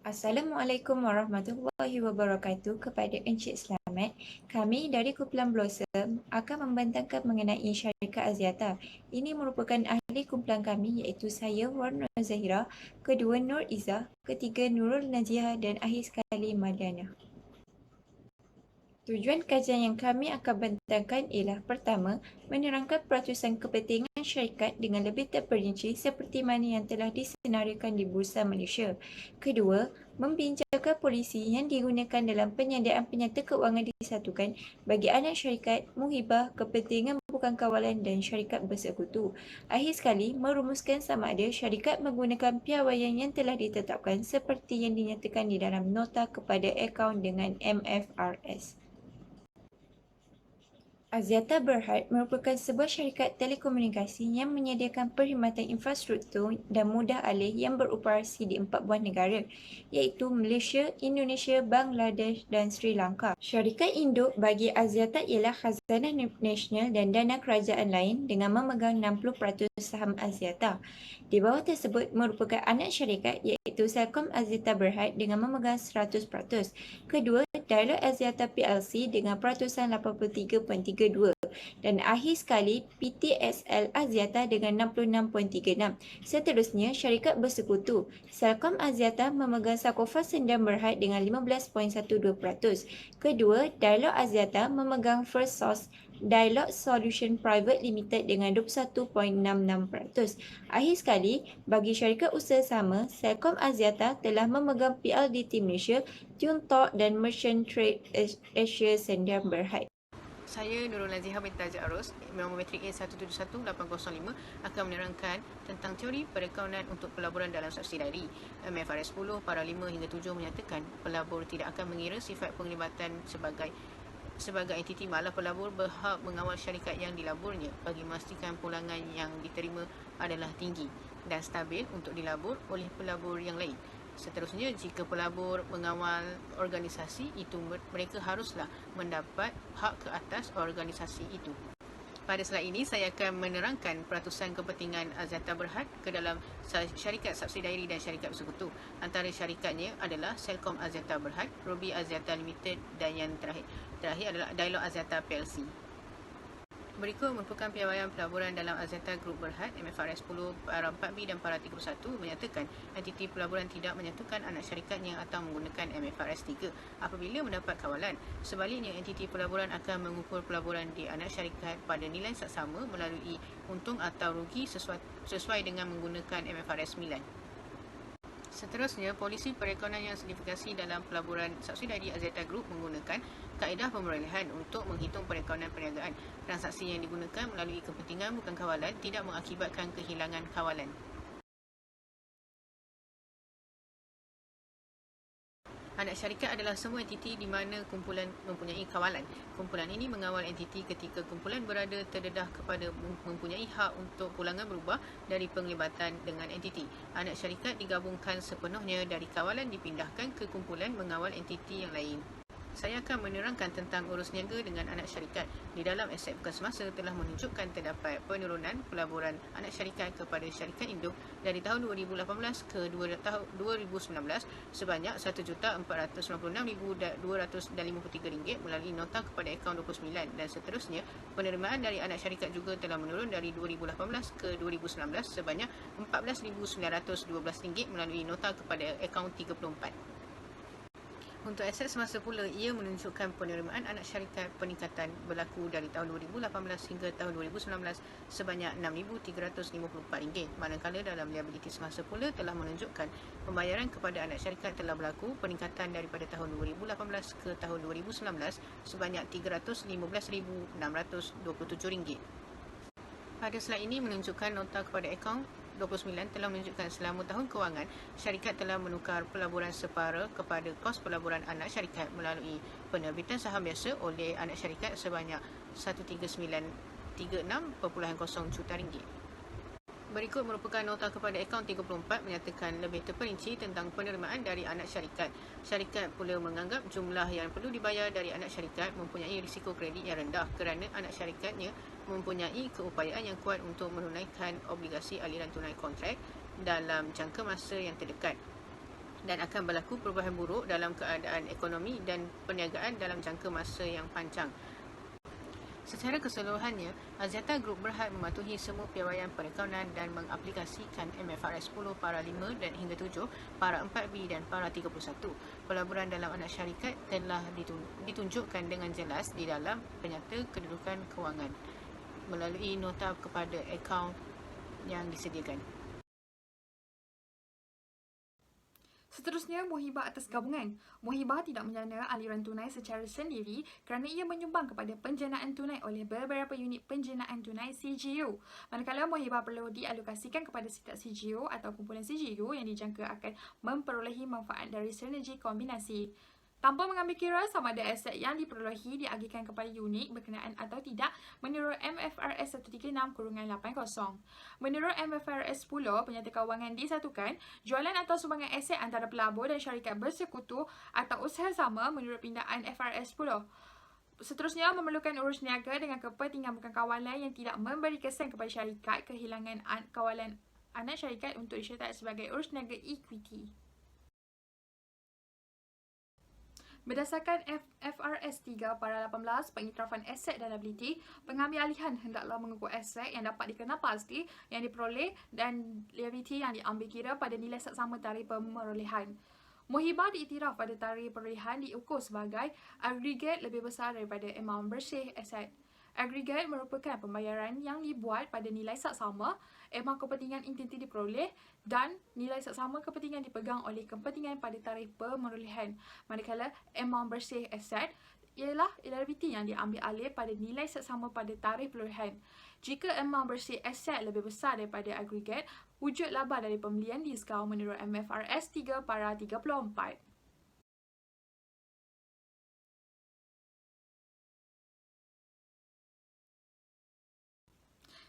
Assalamualaikum warahmatullahi wabarakatuh kepada Encik Selamat. Kami dari Kumpulan Blossom akan membentangkan mengenai syarikat Aziata. Ini merupakan ahli kumpulan kami iaitu saya, Warna Zahira, kedua Nur Izzah, ketiga Nurul Naziha dan akhir sekali Madiana. Tujuan kajian yang kami akan bentangkan ialah pertama, menerangkan peratusan kepentingan syarikat dengan lebih terperinci seperti mana yang telah disenariokan di Bursa Malaysia. Kedua, membincangkan polisi yang digunakan dalam penyediaan penyata kewangan disatukan bagi anak syarikat, muhibah, kepentingan bukan kawalan dan syarikat bersekutu. Akhir sekali, merumuskan sama ada syarikat menggunakan piawaian yang telah ditetapkan seperti yang dinyatakan di dalam nota kepada akaun dengan MFRS. Axiata Berhad merupakan sebuah syarikat telekomunikasi yang menyediakan perkhidmatan infrastruktur dan mudah alih yang beroperasi di 4 buah negara, iaitu Malaysia, Indonesia, Bangladesh dan Sri Lanka. Syarikat induk bagi Axiata ialah Khazanah Nasional dan dana kerajaan lain dengan memegang 60% saham Axiata. Di bawah tersebut merupakan anak syarikat iaitu Celcom Axiata Berhad dengan memegang 100%. Kedua, Dialog Axiata PLC dengan peratusan 83.32 dan akhir sekali PTSL Axiata dengan 66.36. Seterusnya, syarikat bersekutu. Celcom Axiata memegang Sakofa Sendang Berhad dengan 15.12%. Kedua, Dialog Axiata memegang First Source Dialog Solution Private Limited dengan 21.66%. Akhir sekali, bagi syarikat usaha sama, Celcom Axiata telah memegang PLDT Malaysia, Tuntok dan Merchant Trade Asia Sendang Berhad. Saya Nurul Naziha binti Taja Arus, nombor metrik A171805 akan menerangkan tentang teori perakaunan untuk pelaburan dalam subsidiari. MFRS 10 para 5 hingga 7 menyatakan pelabur tidak akan mengira sifat penglibatan sebagai entiti, malah pelabur berhak mengawal syarikat yang dilaburnya bagi memastikan pulangan yang diterima adalah tinggi dan stabil untuk dilabur oleh pelabur yang lain. Seterusnya, jika pelabur mengawal organisasi itu, mereka haruslah mendapat hak ke atas organisasi itu. Pada slide ini, saya akan menerangkan peratusan kepentingan Axiata Berhad ke dalam syarikat subsidiari dan syarikat bersekutu. Antara syarikatnya adalah Celcom Axiata Berhad, Ruby Axiata Limited dan yang terakhir adalah Dialog Axiata PLC. Berikut merupakan piawaian pelaburan dalam Axiata Group Berhad, MFRS 10 para 4B dan para 31 menyatakan entiti pelaburan tidak menyatukan anak syarikatnya atau menggunakan MFRS 3 apabila mendapat kawalan. Sebaliknya, entiti pelaburan akan mengukur pelaburan di anak syarikat pada nilai saksama melalui untung atau rugi sesuai dengan menggunakan MFRS 9. Seterusnya, polisi perekonomian yang sertifikasi dalam pelaburan subsidiari Axiata Group menggunakan kaedah pemerolehan untuk menghitung perekonomian perniagaan. Transaksi yang digunakan melalui kepentingan bukan kawalan tidak mengakibatkan kehilangan kawalan. Anak syarikat adalah semua entiti di mana kumpulan mempunyai kawalan. Kumpulan ini mengawal entiti ketika kumpulan berada terdedah kepada mempunyai hak untuk pulangan berubah dari penglibatan dengan entiti. Anak syarikat digabungkan sepenuhnya dari kawalan dipindahkan ke kumpulan mengawal entiti yang lain. Saya akan menerangkan tentang urus niaga dengan anak syarikat. Di dalam aset bekas semasa telah menunjukkan terdapat penurunan pelaburan anak syarikat kepada syarikat induk dari tahun 2018 ke 2019 sebanyak RM1,496,253 melalui nota kepada akaun 29 dan seterusnya. Penerimaan dari anak syarikat juga telah menurun dari 2018 ke 2019 sebanyak RM14,912 melalui nota kepada akaun 34. Untuk aset semasa pula, ia menunjukkan penerimaan anak syarikat peningkatan berlaku dari tahun 2018 hingga tahun 2019 sebanyak RM6,354, manakala dalam liabiliti semasa pula telah menunjukkan pembayaran kepada anak syarikat telah berlaku peningkatan daripada tahun 2018 ke tahun 2019 sebanyak RM315,627. Pada slide ini menunjukkan nota kepada akaun 29 telah menunjukkan selama tahun kewangan, syarikat telah menukar pelaburan separa kepada kos pelaburan anak syarikat melalui penerbitan saham biasa oleh anak syarikat sebanyak RM13936.0 juta. Berikut merupakan nota kepada akaun 34 menyatakan lebih terperinci tentang penerimaan dari anak syarikat. Syarikat pula menganggap jumlah yang perlu dibayar dari anak syarikat mempunyai risiko kredit yang rendah kerana anak syarikatnya mempunyai keupayaan yang kuat untuk menunaikan obligasi aliran tunai kontrak dalam jangka masa yang terdekat. dan akan berlaku perubahan buruk dalam keadaan ekonomi dan perniagaan dalam jangka masa yang panjang. Secara keseluruhannya, Axiata Group berhad mematuhi semua piawaian perakaunan dan mengaplikasikan MFRS 10 para 5 dan hingga 7, para 4B dan para 31. Pelaburan dalam anak syarikat telah ditunjukkan dengan jelas di dalam penyata kedudukan kewangan melalui nota kepada akaun yang disediakan. Seterusnya, muhibah atas gabungan. Muhibah tidak menjana aliran tunai secara sendiri kerana ia menyumbang kepada penjanaan tunai oleh beberapa unit penjanaan tunai CGU. Manakala muhibah perlu dialokasikan kepada setiap CGU atau kumpulan CGU yang dijangka akan memperolehi manfaat dari sinergi kombinasi. Tanpa mengambil kira sama ada aset yang diperolehi diagihkan kepada unit berkenaan atau tidak menurut MFRS 136-80. Menurut MFRS 10, penyata kewangan disatukan, jualan atau sumbangan aset antara pelabur dan syarikat bersekutu atau usaha sama menurut pindaan FRS 10. Seterusnya, memerlukan urus niaga dengan kepentingan bukan kawalan yang tidak memberi kesan kepada syarikat kehilangan kawalan anak syarikat untuk disyarikat sebagai urus niaga equity. Berdasarkan FRS 3 para 18, pengiktirafan aset dan liability, pengambil alihan hendaklah mengukur aset yang dapat dikenal pasti yang diperoleh dan liability yang diambil kira pada nilai seksama tarikh pemerolehan. Muhibah diiktiraf pada tarikh perolehan diukur sebagai agregat lebih besar daripada amount bersih aset. Agregat merupakan pembayaran yang dibuat pada nilai seksama, amount kepentingan intensiti diperoleh dan nilai seksama kepentingan dipegang oleh kepentingan pada tarikh pemerolehan. Manakala amount bersih aset ialah liability yang diambil alih pada nilai seksama pada tarikh perolehan. Jika amount bersih aset lebih besar daripada agregat, wujud laba dari pembelian diskaun menurut MFRS 3 para 34.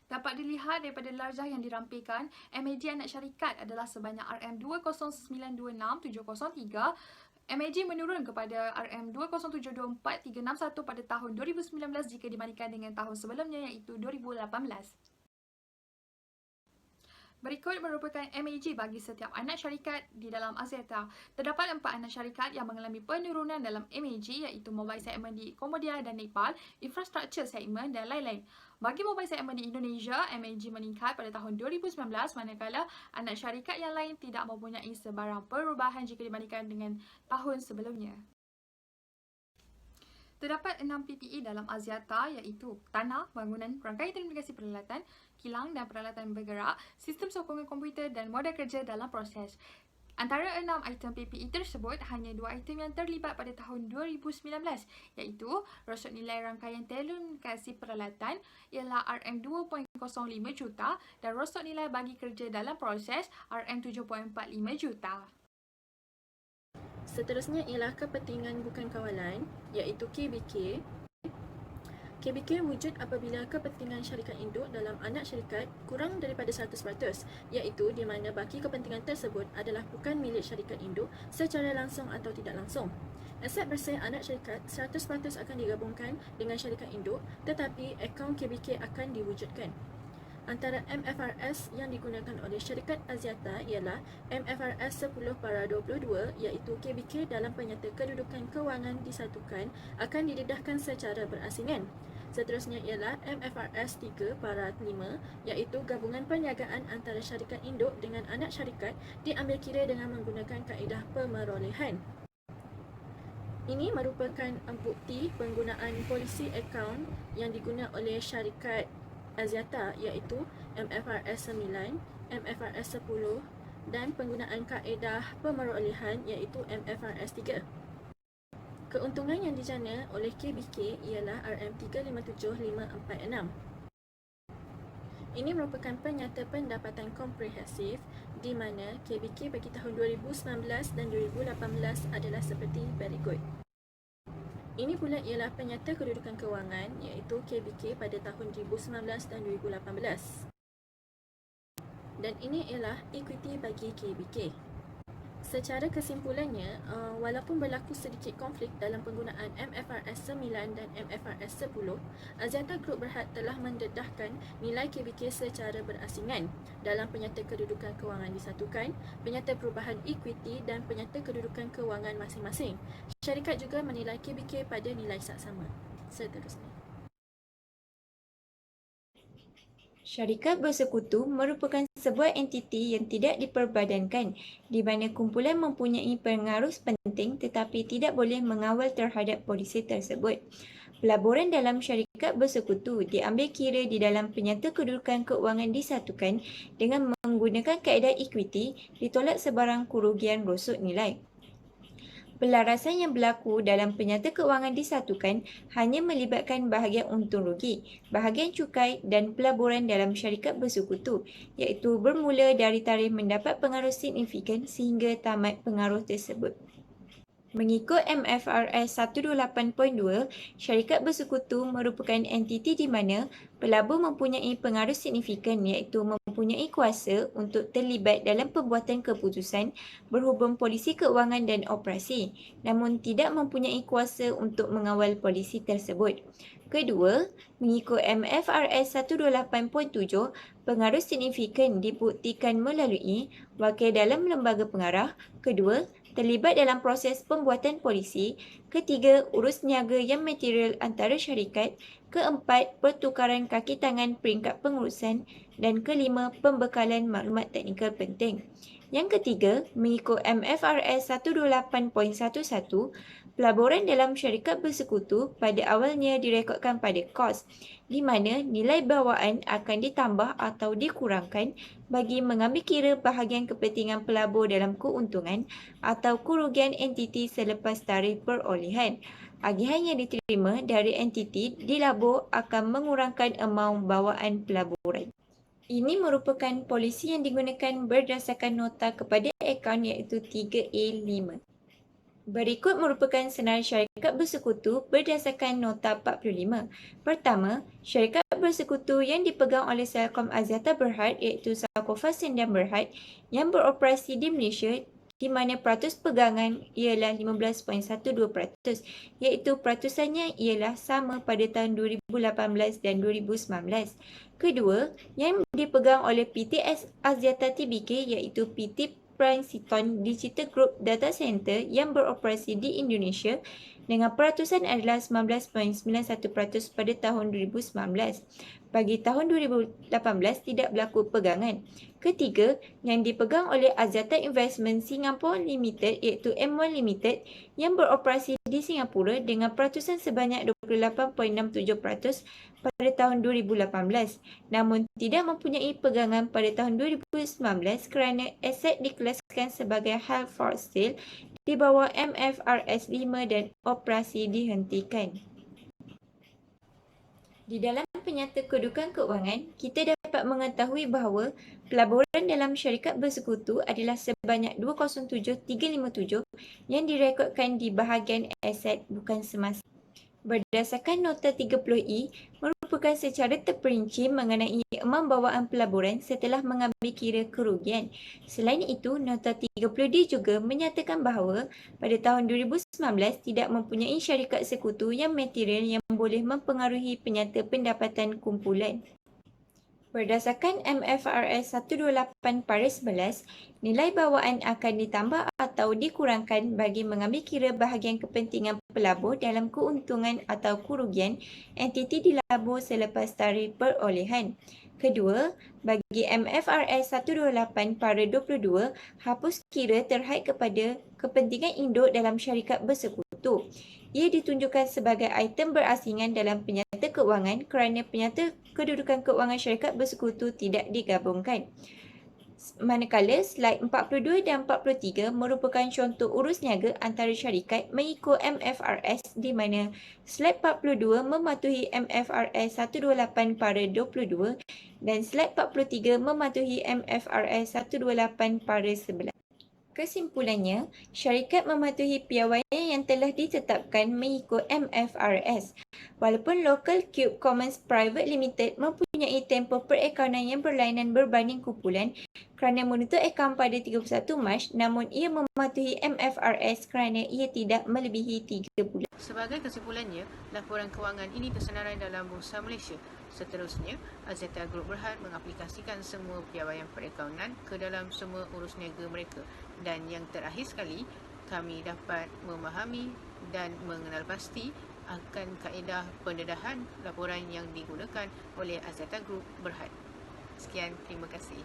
Dapat dilihat daripada larjah yang dirampilkan, MAG anak syarikat adalah sebanyak RM20926,703. MAG menurun kepada RM20724,361 pada tahun 2019 jika dibandingkan dengan tahun sebelumnya iaitu 2018. Berikut merupakan MAG bagi setiap anak syarikat di dalam Axiata. Terdapat 4 anak syarikat yang mengalami penurunan dalam MAG iaitu mobile segment di Cambodia dan Nepal, infrastructure segment dan lain-lain. Bagi mobile segment di Indonesia, MAG meningkat pada tahun 2019 manakala anak syarikat yang lain tidak mempunyai sebarang perubahan jika dibandingkan dengan tahun sebelumnya. Terdapat 6 PPE dalam Axiata iaitu tanah, bangunan, rangkaian telekomunikasi peralatan, kilang dan peralatan bergerak, sistem sokongan komputer dan modal kerja dalam proses. Antara 6 item PPE tersebut, hanya 2 item yang terlibat pada tahun 2019 iaitu rosot nilai rangkaian telekomunikasi peralatan ialah RM2.05 juta dan rosot nilai bagi kerja dalam proses RM7.45 juta. Seterusnya ialah kepentingan bukan kawalan iaitu KBK. KBK wujud apabila kepentingan syarikat induk dalam anak syarikat kurang daripada 100%, iaitu di mana baki kepentingan tersebut adalah bukan milik syarikat induk secara langsung atau tidak langsung. Aset bersih anak syarikat 100% akan digabungkan dengan syarikat induk tetapi akaun KBK akan diwujudkan. Antara MFRS yang digunakan oleh syarikat Axiata ialah MFRS 10 para 22 iaitu KBK dalam penyata kedudukan kewangan disatukan akan didedahkan secara berasingan. Seterusnya ialah MFRS 3 para 5 iaitu gabungan perniagaan antara syarikat induk dengan anak syarikat diambil kira dengan menggunakan kaedah pemerolehan. Ini merupakan bukti penggunaan polisi akaun yang digunakan oleh syarikat Axiata iaitu MFRS 9, MFRS 10 dan penggunaan kaedah pemerolehan iaitu MFRS 3. Keuntungan yang dijana oleh KBK ialah RM357,546. Ini merupakan penyata pendapatan komprehensif di mana KBK bagi tahun 2019 dan 2018 adalah seperti berikut. Ini pula ialah penyata kedudukan kewangan iaitu KBK pada tahun 2019 dan 2018. Dan ini ialah equity bagi KBK. Secara kesimpulannya, walaupun berlaku sedikit konflik dalam penggunaan MFRS 9 dan MFRS 10, Axiata Group Berhad telah mendedahkan nilai KBK secara berasingan dalam penyata kedudukan kewangan disatukan, penyata perubahan ekuiti dan penyata kedudukan kewangan masing-masing. Syarikat juga menilai KBK pada nilai saksama. Seterusnya. Syarikat bersekutu merupakan sebuah entiti yang tidak diperbadankan di mana kumpulan mempunyai pengaruh penting tetapi tidak boleh mengawal terhadap polisi tersebut. Pelaburan dalam syarikat bersekutu diambil kira di dalam penyata kedudukan keuangan disatukan dengan menggunakan kaedah ekuiti ditolak sebarang kerugian rosut nilai. Pelarasan yang berlaku dalam penyata keuangan disatukan hanya melibatkan bahagian untung rugi, bahagian cukai dan pelaburan dalam syarikat bersekutu, iaitu bermula dari tarikh mendapat pengaruh signifikan sehingga tamat pengaruh tersebut. Mengikut MFRS 128.2, syarikat bersekutu merupakan entiti di mana pelabur mempunyai pengaruh signifikan iaitu mempunyai kuasa untuk terlibat dalam pembuatan keputusan berhubung polisi keuangan dan operasi, namun tidak mempunyai kuasa untuk mengawal polisi tersebut. Kedua, mengikut MFRS 128.7, pengaruh signifikan dibuktikan melalui wakil dalam lembaga pengarah. Kedua, terlibat dalam proses pembuatan polisi. Ketiga, urus niaga yang material antara syarikat. Keempat, pertukaran kaki tangan peringkat pengurusan. Dan kelima, pembekalan maklumat teknikal penting. Yang ketiga, mengikut MFRS 128.11, pelaburan dalam syarikat bersekutu pada awalnya direkodkan pada kos, di mana nilai bawaan akan ditambah atau dikurangkan bagi mengambil kira bahagian kepentingan pelabur dalam keuntungan atau kerugian entiti selepas tarikh perolehan. Agihan yang diterima dari entiti dilabur akan mengurangkan amaun bawaan pelaburan. Ini merupakan polisi yang digunakan berdasarkan nota kepada akaun iaitu 3A5. Berikut merupakan senarai syarikat bersekutu berdasarkan nota 45. Pertama, syarikat bersekutu yang dipegang oleh Celcom Axiata Berhad iaitu Sarkofar Sdn Berhad yang beroperasi di Malaysia di mana peratus pegangan ialah 15.12%, iaitu peratusannya ialah sama pada tahun 2018 dan 2019. Kedua, yang dipegang oleh PT Axiata Tbk iaitu PT Prime Siton Digital Group Data Center yang beroperasi di Indonesia dengan peratusan adalah 19.91% pada tahun 2019. Bagi tahun 2018 tidak berlaku pegangan. Ketiga, yang dipegang oleh Axiata Investment Singapore Limited iaitu M1 Limited yang beroperasi di Singapura dengan peratusan sebanyak 28.67% pada tahun 2018, namun tidak mempunyai pegangan pada tahun 2019 kerana aset dikelaskan sebagai held for sale di bawah MFRS 5 dan operasi dihentikan. Di dalam penyata kedudukan keuangan, kita dapat mengetahui bahawa pelaburan dalam syarikat bersekutu adalah sebanyak 207357 yang direkodkan di bahagian aset bukan semasa. Berdasarkan nota 30E, merupakan secara terperinci mengenai amam bawaan pelaburan setelah mengambil kira kerugian. Selain itu, nota 30D juga menyatakan bahawa pada tahun 2019 tidak mempunyai syarikat sekutu yang material yang boleh mempengaruhi penyata pendapatan kumpulan. Berdasarkan MFRS 128/11, nilai bawaan akan ditambah atau dikurangkan bagi mengambil kira bahagian kepentingan pelabur dalam keuntungan atau kerugian entiti dilabur selepas tarikh perolehan. Kedua, bagi MFRS 128/22, hapus kira terhad kepada kepentingan induk dalam syarikat bersekutu. Ia ditunjukkan sebagai item berasingan dalam penyata keuangan kerana penyata kedudukan keuangan syarikat bersekutu tidak digabungkan. Manakala slide 42 dan 43 merupakan contoh urus niaga antara syarikat mengikut MFRS di mana slide 42 mematuhi MFRS 128/22 dan slide 43 mematuhi MFRS 128/11. Kesimpulannya, syarikat mematuhi piawaian yang telah ditetapkan mengikut MFRS. Walaupun Local Cube Commons Private Limited mempunyai tempoh perakaunan yang berlainan berbanding kumpulan kerana menutup akaun pada 31 Mac, namun ia mematuhi MFRS kerana ia tidak melebihi 3 bulan. Sebagai kesimpulannya, laporan kewangan ini tersenarai dalam Bursa Malaysia. Seterusnya, Axiata Group Berhad mengaplikasikan semua piawaian perakaunan ke dalam semua urus niaga mereka. Dan yang terakhir sekali, kami dapat memahami dan mengenal pasti akan kaedah pendedahan laporan yang digunakan oleh Axiata Group Berhad. Sekian, terima kasih.